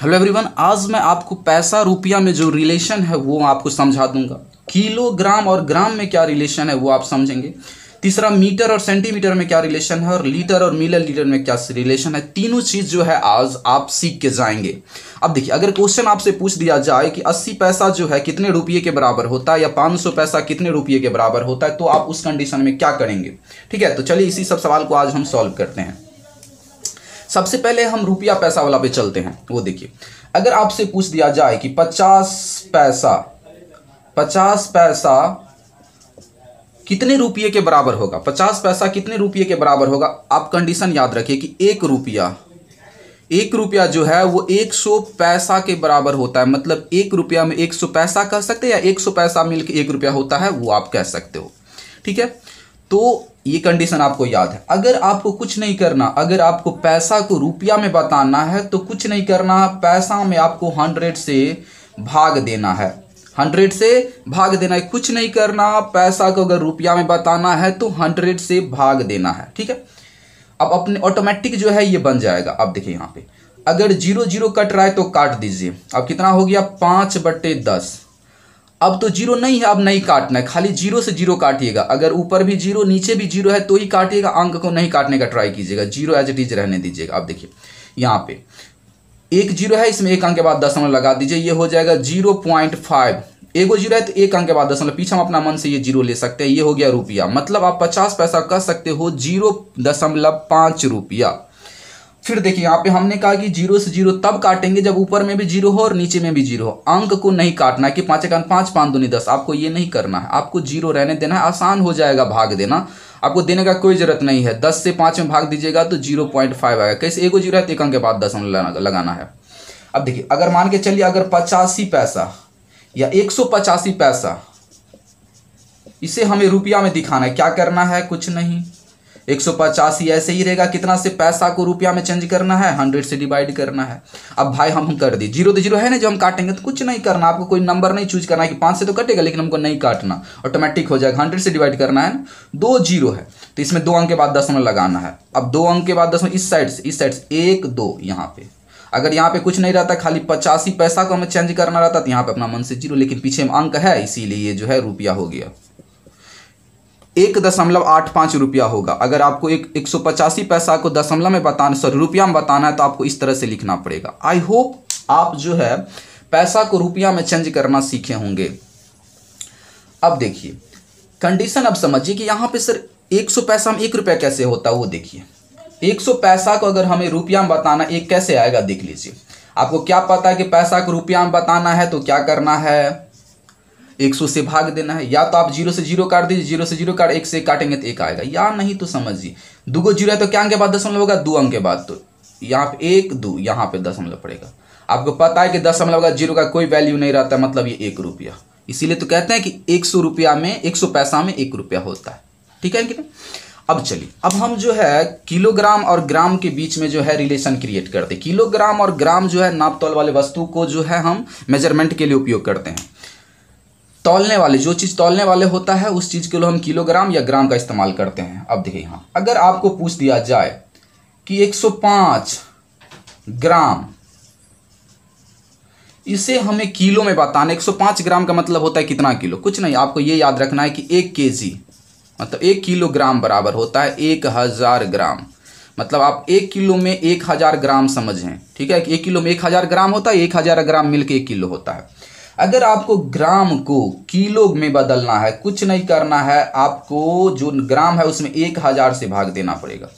Hello everyone, आज मैं आपको पैसा रुपया में जो रिलेशन है वो आपको समझा दूंगा। किलोग्राम और ग्राम में क्या रिलेशन है वो आप समझेंगे। तीसरा, मीटर और सेंटीमीटर में क्या रिलेशन है, और लीटर और मिलीलीटर में क्या रिलेशन है। तीनों चीज जो है आज आप सीख के जाएंगे। अब देखिए, अगर क्वेश्चन आपसे पूछ दिया जाए कि 80 पैसा जो है कितने रुपये के बराबर होता है, या 500 पैसा कितने रुपये के बराबर होता है, तो आप उस कंडीशन में क्या करेंगे। ठीक है, तो चलिए इसी सब सवाल को आज हम सॉल्व करते हैं। सबसे पहले हम रुपया पैसा वाला पे चलते हैं। वो देखिए, अगर आपसे पूछ दिया जाए कि 50 पैसा कितने रुपये के बराबर होगा, 50 पैसा कितने रुपये के बराबर होगा, आप कंडीशन याद रखिए कि एक रुपया जो है वो 100 पैसा के बराबर होता है। मतलब एक रुपया में 100 पैसा कह सकते हैं, या 100 पैसा मिलकर 1 रुपया होता है, वो आप कह सकते हो। ठीक है, तो ये कंडीशन आपको याद है। अगर आपको कुछ नहीं करना, अगर आपको पैसा को रुपया में बताना है तो कुछ नहीं करना, पैसा में आपको 100 से भाग देना है। 100 से भाग देना है, कुछ नहीं करना। पैसा को अगर रुपया में बताना है तो 100 से भाग देना है। ठीक है, अब अपने ऑटोमेटिक जो है ये बन जाएगा। अब देखिए यहाँ पे अगर 0 कट रहा है तो काट दीजिए। अब कितना हो गया, 5/10। अब तो 0 नहीं है, अब नहीं काटना है, खाली 0 से 0 काटिएगा। अगर ऊपर भी 0 नीचे भी 0 है तो ही काटिएगा, अंक को नहीं काटने का ट्राई कीजिएगा। 0 एज इट इज रहने दीजिएगा। अब देखिए यहाँ पे एक 0 है, इसमें एक अंक के बाद दशमलव लगा दीजिए, ये हो जाएगा 0.5। एगो 0 है तो एक अंक के बाद दशमलव, पीछे हम अपना मन से ये 0 ले सकते हैं, ये हो गया रुपया। मतलब आप 50 पैसा कह सकते हो 0.5 रुपया। फिर देखिए यहाँ पे हमने कहा कि 0 से 0 तब काटेंगे जब ऊपर में भी 0 हो और नीचे में भी 0 हो। अंक को नहीं काटना है कि 5 का 5, 5 दूनी 10, आपको ये नहीं करना है। आपको 0 रहने देना है, आसान हो जाएगा भाग देना। आपको देने का कोई जरूरत नहीं है। 10 से 5 में भाग दीजिएगा तो 0.5 आएगा। कैसे, एगो 0 है तो एक अंक के बाद दशमलव लगाना है। अब देखिए, अगर मान के चलिए अगर 85 पैसा या 185 पैसा, इसे हमें रुपया में दिखाना है। क्या करना है, कुछ नहीं, 185 ऐसे ही रहेगा। कितना से पैसा को रुपया में चेंज करना है, 100 से डिवाइड करना है। अब भाई हम कर दी 0 तो 0 है ना, जो हम काटेंगे तो कुछ नहीं करना, आपको कोई नंबर नहीं चूज करना है कि 5 से तो कटेगा लेकिन हमको नहीं काटना, ऑटोमेटिक हो जाएगा। 100 से डिवाइड करना है ना, 2 0 है तो इसमें 2 अंक के बाद दशमलव लगाना है। अब 2 अंक के बाद दशमलव इस साइड से 1 2 यहाँ पे। अगर यहाँ पे कुछ नहीं रहता, खाली 85 पैसा को हमें चेंज करना रहता तो यहाँ पे अपना मन से 0, लेकिन पीछे में अंक है इसीलिए ये जो है रुपया हो गया। 1.85 रुपया होगा। अगर आपको 185 पैसा को दशमलव में बताना, सॉरी रुपया में बताना है, तो आपको इस तरह से लिखना पड़ेगा। आई होप आप जो है पैसा को रुपया में चेंज करना सीखे होंगे। अब देखिए कंडीशन, अब समझिए कि यहाँ पे सर 100 पैसा में 1 रुपया कैसे होता है। वो देखिए 100 पैसा को अगर हमें रुपया में बताना, एक कैसे आएगा देख लीजिए। आपको क्या पता है कि पैसा को रुपया में बताना है तो क्या करना है, 100 से भाग देना है। या तो आप 0 से 0 काट दीजिए, 0 से 0 काट 1 से काटेंगे तो 1 आएगा, या नहीं तो समझिए 2 0 है तो क्या अंक के बाद दशमलव होगा, 2 अंक के बाद, तो यहाँ पे 1 2 यहाँ पे दशमलव पड़ेगा। आपको पता है कि दशमलव का 0 का कोई वैल्यू नहीं रहता, मतलब ये 1 रुपया। इसीलिए तो कहते हैं कि 100 रुपया में 100 पैसा में 1 रुपया होता है। ठीक है कि नहीं। अब चलिए, अब हम जो है किलोग्राम और ग्राम के बीच में जो है रिलेशन क्रिएट करते हैं। किलोग्राम और ग्राम जो है नाप तौल वाले वस्तु को जो है हम मेजरमेंट के लिए उपयोग करते हैं। तौलने वाले, जो चीज़ तौलने वाले होता है उस चीज़ के लिए हम किलोग्राम या ग्राम का इस्तेमाल करते हैं। अब देखिए यहाँ अगर आपको पूछ दिया जाए कि 105 ग्राम, इसे हमें किलो में बताना। 105 ग्राम का मतलब होता है कितना किलो, कुछ नहीं, आपको ये याद रखना है कि 1 kg मतलब 1 किलोग्राम बराबर होता है 1000 ग्राम। मतलब आप 1 किलो में 1000 ग्राम समझें। ठीक है, 1 किलो में 1000 ग्राम होता है, 1000 ग्राम मिलकर 1 किलो होता है। अगर आपको ग्राम को किलो में बदलना है, कुछ नहीं करना है, आपको जो ग्राम है उसमें 1000 से भाग देना पड़ेगा।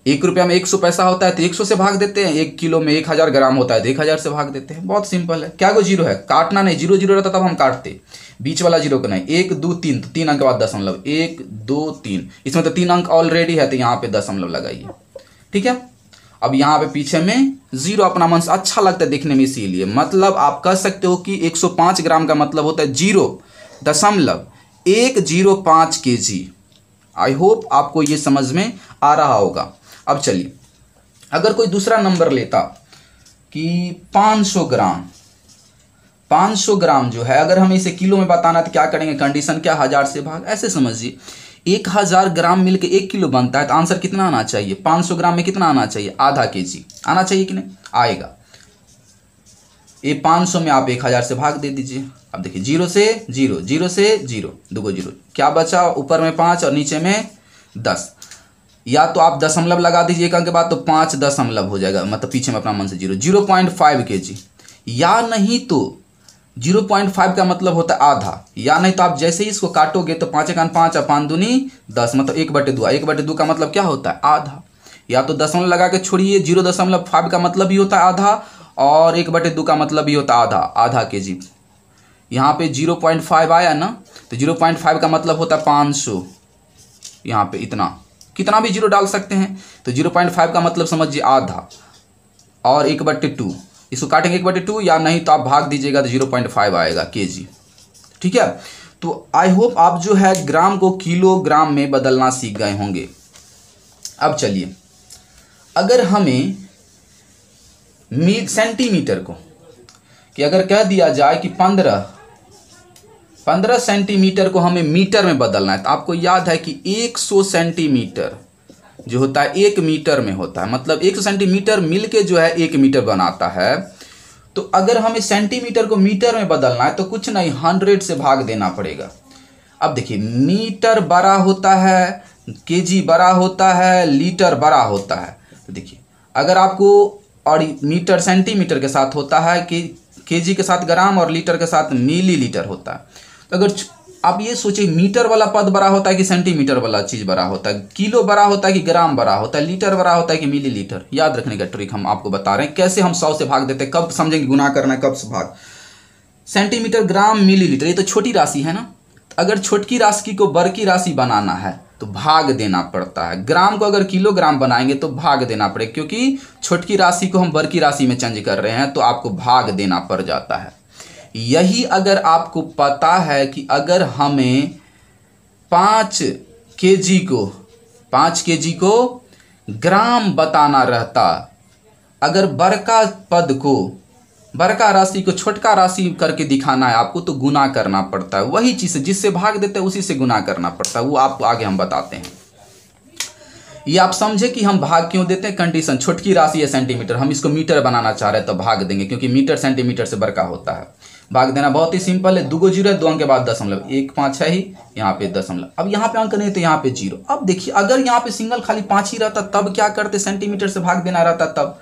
1 रुपया में 100 पैसा होता है तो 100 से भाग देते हैं, 1 किलो में 1000 ग्राम होता है तो 1000 से भाग देते हैं। बहुत सिंपल है। क्या को 0 है, काटना नहीं, 0 0 रहता तब हम काटते, बीच वाला 0 को नहीं। 1 2 3 तो 3 अंक के बाद दशमलव, 1 2 3, इसमें तो 3 अंक ऑलरेडी है तो यहाँ पे दशमलव लगाइए। ठीक है, अब यहाँ पे पीछे में 0 अपना मन से अच्छा लगता है देखने में, इसीलिए मतलब आप कह सकते हो कि 105 ग्राम का मतलब होता है 0.105 kg। आई होप आपको ये समझ में आ रहा होगा। अब चलिए, अगर कोई दूसरा नंबर लेता कि 500 ग्राम जो है, अगर हमें इसे किलो में बताना तो क्या करेंगे, कंडीशन क्या, 1000 से भाग। ऐसे समझिए 1000 ग्राम मिलके 1 किलो बनता है तो आंसर कितना आना चाहिए, 500 ग्राम में कितना आना चाहिए, आधा kg आना चाहिए कि नहीं, आएगा। ये 500 में आप 1000 से भाग दे दीजिए। अब देखिए 0 से 0, 0 से 0, 2 0, क्या बचा, ऊपर में 5 और नीचे में 10। या तो आप दशमलव लगा दीजिए एक अंक के बाद, तो 5 दशमलव हो जाएगा, मतलब पीछे में अपना मन से 0.5 kg। या नहीं तो 0.5 का मतलब होता है आधा। या नहीं तो आप जैसे ही इसको काटोगे तो 5 1 5 और 5 दूनी 10, मतलब 1/2। 1/2 का मतलब क्या होता है, आधा। या तो दशमलव लगा के छोड़िए, 0.5 का मतलब भी होता है आधा, और 1/2 का मतलब भी होता है आधा, आधा kg। यहाँ पे 0.5 आया ना, तो 0.5 का मतलब होता है 500। यहाँ पे इतना, कितना भी जीरो डाल सकते हैं। तो 0.5 का मतलब समझिए आधा, और 1/2, इसको काटेंगे 1/2, या नहीं तो आप भाग दीजिएगा तो 0.5 आएगा kg। ठीक है, तो आई होप आप जो है ग्राम को किलोग्राम में बदलना सीख गए होंगे। अब चलिए, अगर हमें सेंटीमीटर को, कि अगर कह दिया जाए कि 15 सेंटीमीटर को हमें मीटर में बदलना है, तो आपको याद है कि 100 सेंटीमीटर जो होता है 1 मीटर में होता है, मतलब 100 सेंटीमीटर मिलके जो है 1 मीटर बनाता है। तो अगर हमें सेंटीमीटर को मीटर में बदलना है तो कुछ नहीं, 100 से भाग देना पड़ेगा। अब देखिए, मीटर बड़ा होता है, केजी बड़ा होता है, लीटर बड़ा होता है। तो देखिए, अगर आपको, और मीटर सेंटीमीटर के साथ होता है, कि केजी के साथ ग्राम और लीटर के साथ मिलीलीटर होता है। तो अगर आप ये सोचिए, मीटर वाला पद बड़ा होता है कि सेंटीमीटर वाला चीज़ बड़ा होता है, किलो बड़ा होता है कि ग्राम बड़ा होता है, लीटर बड़ा होता है कि मिलीलीटर। याद रखने का ट्रिक हम आपको बता रहे हैं, कैसे हम 100 से भाग देते हैं, कब समझेंगे गुना करना है, कब से भाग। सेंटीमीटर, ग्राम, मिलीलीटर, ये तो छोटी राशि है ना। अगर छोटकी राशि को बड़की राशि बनाना है तो भाग देना पड़ता है। ग्राम को अगर किलोग्राम बनाएंगे तो भाग देना पड़ेगा, क्योंकि छोटकी राशि को हम बड़की राशि में चेंज कर रहे हैं, तो आपको भाग देना पड़ जाता है। यही अगर आपको पता है कि अगर हमें 5 kg को ग्राम बताना रहता, अगर बड़का पद को, बड़का राशि को छोटका राशि करके दिखाना है आपको, तो गुना करना पड़ता है। वही चीज़ जिससे भाग देते हैं उसी से गुना करना पड़ता है, वो आपको आगे हम बताते हैं। ये आप समझे कि हम भाग क्यों देते हैं। कंडीशन, छोटकी राशि है सेंटीमीटर, हम इसको मीटर बनाना चाह रहे हैं तो भाग देंगे, क्योंकि मीटर सेंटीमीटर से बड़का होता है। भाग देना बहुत ही सिंपल है, 2 0 है, 2 अंक के बाद दशमलव, 1 5 है ही, यहाँ पे दशमलव। अब यहाँ पे अंक नहीं तो यहाँ पे 0। अब देखिए, अगर यहाँ पे सिंगल खाली 5 ही रहता तब क्या करते, सेंटीमीटर से भाग देना रहता तब।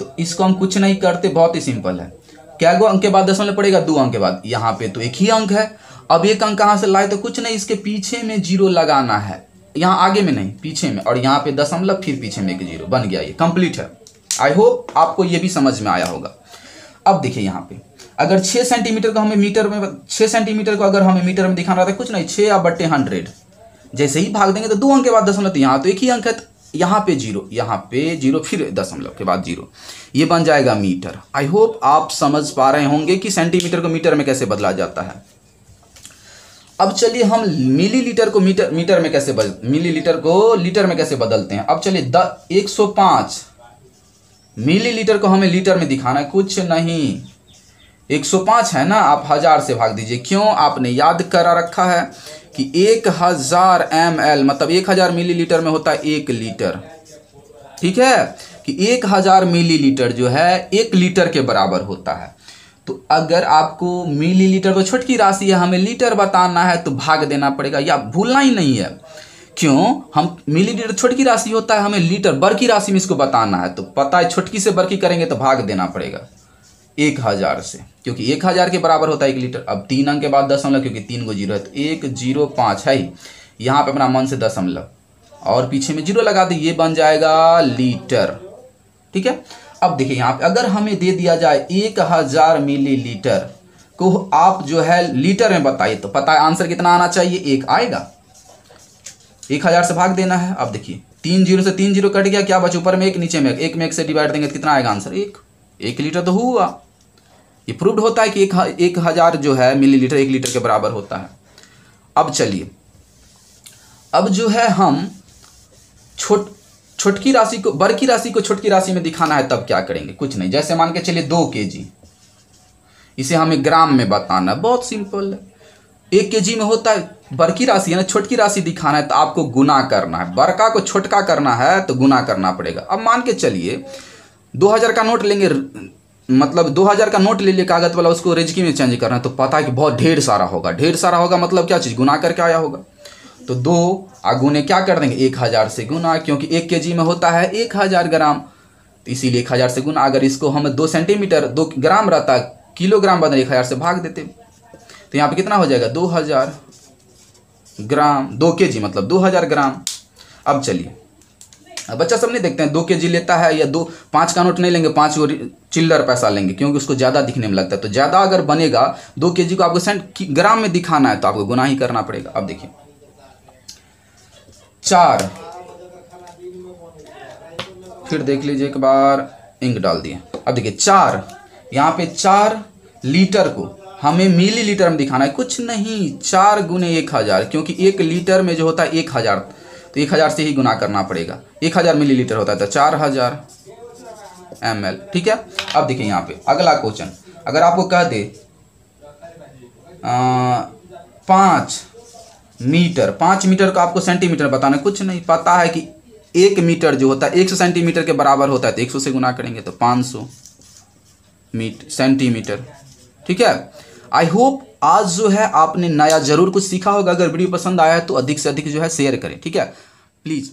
तो इसको हम कुछ नहीं करते, बहुत ही सिंपल है। क्या गो अंक के बाद दशमलव पड़ेगा, 2 अंक के बाद। यहाँ पे तो 1 ही अंक है। अब 1 अंक कहाँ से लाए, तो कुछ नहीं, इसके पीछे में 0 लगाना है, यहाँ आगे में नहीं, पीछे में, और यहाँ पे दशमलव, फिर पीछे में 1 0 बन गया। ये कंप्लीट है। आई होप आपको ये भी समझ में आया होगा। अब देखिए, यहाँ पे अगर 6 सेंटीमीटर को हमें मीटर में, 6 सेंटीमीटर को अगर हमें मीटर में दिखाना रहता है, कुछ नहीं, 6/100 जैसे ही भाग देंगे तो 2 अंक के बाद दशमलव, तो यहाँ तो 1 ही अंक है, यहाँ पे 0, यहाँ पे 0, फिर दशमलव के बाद 0, ये बन जाएगा मीटर। आई होप आप समझ पा रहे होंगे कि सेंटीमीटर को मीटर में कैसे बदला जाता है। अब चलिए, हम मिलीलीटर को मीटर में कैसे मिलीलीटर को लीटर में कैसे बदलते हैं। अब चलिए, 105 मिलीलीटर को हमें लीटर में दिखाना है, कुछ नहीं, 105 है ना, आप 1000 से भाग दीजिए। क्यों, आपने याद करा रखा है कि 1000 ml मतलब 1000 मिलीलीटर में होता है 1 लीटर। ठीक है, कि 1000 मिलीलीटर जो है 1 लीटर के बराबर होता है। तो अगर आपको मिलीलीटर तो छोटकी राशि है, हमें लीटर बताना है, तो भाग देना पड़ेगा, या भूलना ही नहीं है। क्यों, हम मिलीलीटर छोटकी राशि होता है, हमें लीटर बड़की राशि में इसको बताना है, तो पता है छोटकी से बड़की करेंगे तो भाग देना पड़ेगा 1000 से, क्योंकि 1000 के बराबर होता है 1 लीटर। अब 3 अंक के बाद दशमलव, क्योंकि 3 को 0 है, तो 105 है ही, यहाँ पे अपना मन से दशमलव और पीछे में 0 लगा दे, ये बन जाएगा लीटर। ठीक है, अब देखिए, यहाँ पे अगर हमें दे दिया जाए 1000 मिलीलीटर को आप जो है लीटर में बताइए, तो पता है आंसर कितना आना चाहिए, 1 आएगा। 1000 से भाग देना है। अब देखिए, 3 0 से 3 0 कट गया, क्या बचा, ऊपर में 1 नीचे में 1 में 1 से डिवाइड देंगे तो कितना आएगा आंसर, 1 लीटर तो हुआ। ये प्रूव्ड होता है कि 1000 जो है मिलीलीटर 1 लीटर के बराबर होता है। अब चलिए, अब जो है हम छोटकी राशि को, बड़की राशि को छोटकी राशि में दिखाना है, तब क्या करेंगे, कुछ नहीं, जैसे मान के चलिए 2 kg, इसे हमें ग्राम में बताना है, बहुत सिंपल है। 1 kg में होता है, बड़की राशि है ना, छोटकी राशि दिखाना है तो आपको गुना करना है, बड़का को छोटका करना है तो गुना करना पड़ेगा। अब मान के चलिए 2000 का नोट लेंगे, मतलब 2000 का नोट ले लिए कागज वाला, उसको रेजकी में चेंज करना है तो पता है कि बहुत ढेर सारा होगा। ढेर सारा होगा मतलब क्या चीज़, गुना करके आया होगा। तो 2 गुने क्या कर देंगे, 1000 से गुना, क्योंकि 1 kg में होता है 1000 ग्राम, तो इसीलिए 1000 से गुना। अगर इसको हम 2 सेंटीमीटर 2 ग्राम रहता, किलोग्राम बदल 1000 से भाग देते, तो यहाँ पे कितना हो जाएगा 2000 ग्राम। 2 kg मतलब 2000 ग्राम। अब चलिए, अब बच्चा सब नहीं देखते हैं 2 kg लेता है या 5 का नोट नहीं लेंगे, 5 को चिल्लर पैसा लेंगे, क्योंकि उसको ज़्यादा दिखने में लगता है। तो ज़्यादा अगर बनेगा 2 kg को आपको ग्राम में दिखाना है तो आपको गुना ही करना पड़ेगा। अब देखिए 4, फिर देख लीजिए एक बार, इंक डाल दिए। अब देखिए 4, यहाँ पे 4 लीटर को हमें मिलीलीटर में दिखाना है, कुछ नहीं, 4 गुने 1000, क्योंकि 1 लीटर में जो होता है 1000, तो 1000 से ही गुना करना पड़ेगा। 1000 मिलीलीटर होता है तो 4000 ml, ठीक है। अब देखिए यहाँ पे अगला क्वेश्चन, अगर आपको कह दे 5 मीटर, 5 मीटर को आपको सेंटीमीटर बताना, कुछ नहीं, पता है कि 1 मीटर जो होता है 100 सेंटीमीटर के बराबर होता है, तो 100 से गुना करेंगे तो 500 सेंटीमीटर, ठीक है। आई होप आज जो है आपने नया जरूर कुछ सीखा होगा। अगर वीडियो पसंद आया है तो अधिक से अधिक जो है शेयर करें, ठीक है, प्लीज़।